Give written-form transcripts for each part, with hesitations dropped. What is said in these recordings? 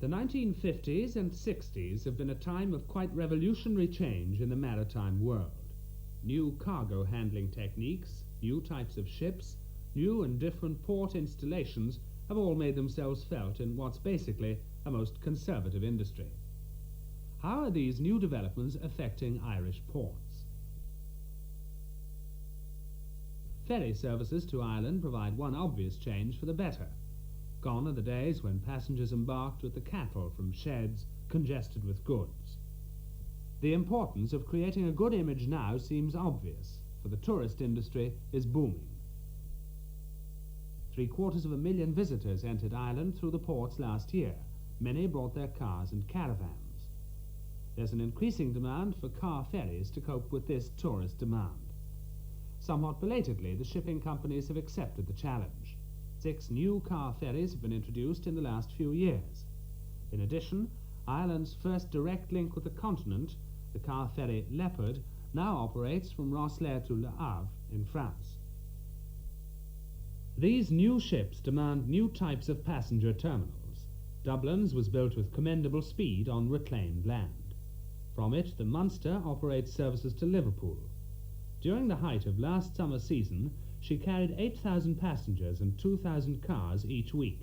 The 1950s and 60s have been a time of quite revolutionary change in the maritime world. New cargo handling techniques, new types of ships, new and different port installations have all made themselves felt in what's basically a most conservative industry. How are these new developments affecting Irish ports? Ferry services to Ireland provide one obvious change for the better. Gone are the days when passengers embarked with the cattle from sheds congested with goods. The importance of creating a good image now seems obvious, for the tourist industry is booming. 750,000 visitors entered Ireland through the ports last year. Many brought their cars and caravans. There's an increasing demand for car ferries to cope with this tourist demand. Somewhat belatedly, the shipping companies have accepted the challenge. 6 new car ferries have been introduced in the last few years. In addition, Ireland's first direct link with the continent, the car ferry Leopard, now operates from Rosslare to Le Havre in France. These new ships demand new types of passenger terminals. Dublin's was built with commendable speed on reclaimed land. From it, the Munster operates services to Liverpool. During the height of last summer season, she carried 8,000 passengers and 2,000 cars each week.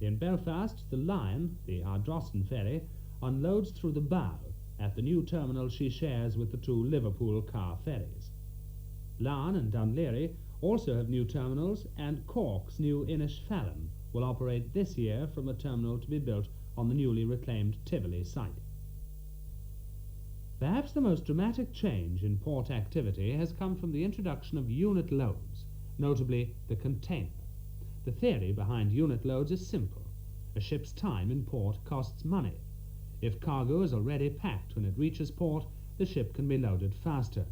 In Belfast, the Lion, the Ardrossan ferry, unloads through the bow at the new terminal she shares with the 2 Liverpool car ferries. Larne and Dunleary also have new terminals, and Cork's new Innisfallen will operate this year from a terminal to be built on the newly reclaimed Tivoli site. Perhaps the most dramatic change in port activity has come from the introduction of unit loads, notably the container. The theory behind unit loads is simple. A ship's time in port costs money. If cargo is already packed when it reaches port, the ship can be loaded faster.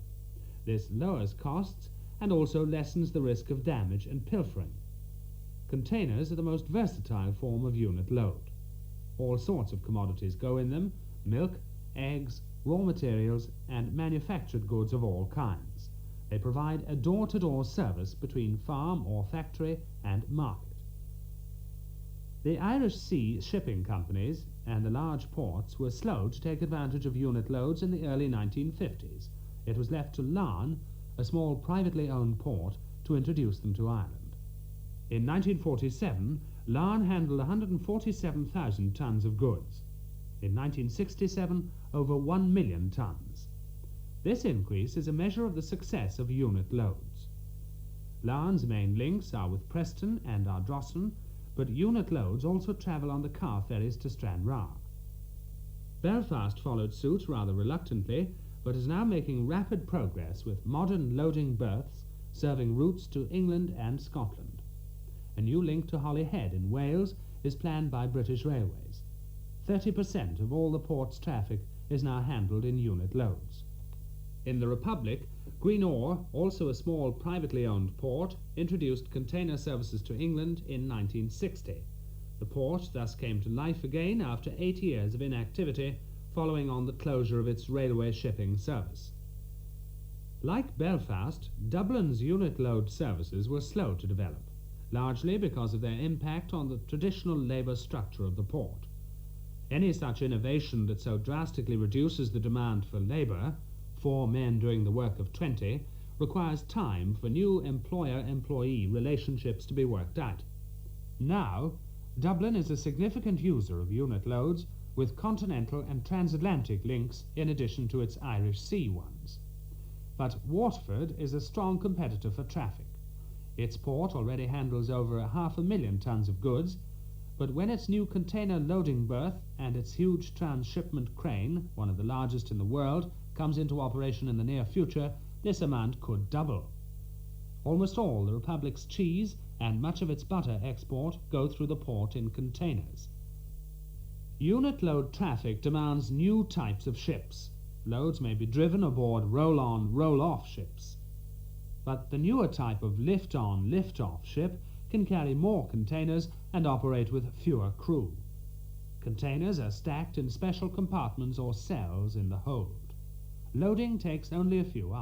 This lowers costs and also lessens the risk of damage and pilfering. Containers are the most versatile form of unit load. All sorts of commodities go in them: milk, eggs, raw materials, and manufactured goods of all kinds. They provide a door-to-door service between farm or factory and market. The Irish Sea shipping companies and the large ports were slow to take advantage of unit loads in the early 1950s. It was left to Larne, a small privately owned port, to introduce them to Ireland. In 1947, Larne handled 147,000 tons of goods. In 1967, over 1 million tons. This increase is a measure of the success of unit loads. Larne's main links are with Preston and Ardrossan, but unit loads also travel on the car ferries to Stranraer. Belfast followed suit rather reluctantly, but is now making rapid progress with modern loading berths serving routes to England and Scotland. A new link to Holyhead in Wales is planned by British Railways. 30% of all the port's traffic is now handled in unit loads. In the Republic, Greenore, also a small privately owned port, introduced container services to England in 1960. The port thus came to life again after 8 years of inactivity following on the closure of its railway shipping service. Like Belfast, Dublin's unit load services were slow to develop, largely because of their impact on the traditional labour structure of the port. Any such innovation that so drastically reduces the demand for labour, 4 men doing the work of 20, requires time for new employer-employee relationships to be worked out. Now, Dublin is a significant user of unit loads, with continental and transatlantic links in addition to its Irish Sea ones. But Waterford is a strong competitor for traffic. Its port already handles over 500,000 tons of goods, but when its new container loading berth and its huge transshipment crane, one of the largest in the world, comes into operation in the near future, this amount could double. Almost all the Republic's cheese and much of its butter export go through the port in containers. Unit load traffic demands new types of ships. Loads may be driven aboard roll-on, roll-off ships. But the newer type of lift-on, lift-off ship can carry more containers and operate with fewer crew. Containers are stacked in special compartments or cells in the hold. Loading takes only a few hours.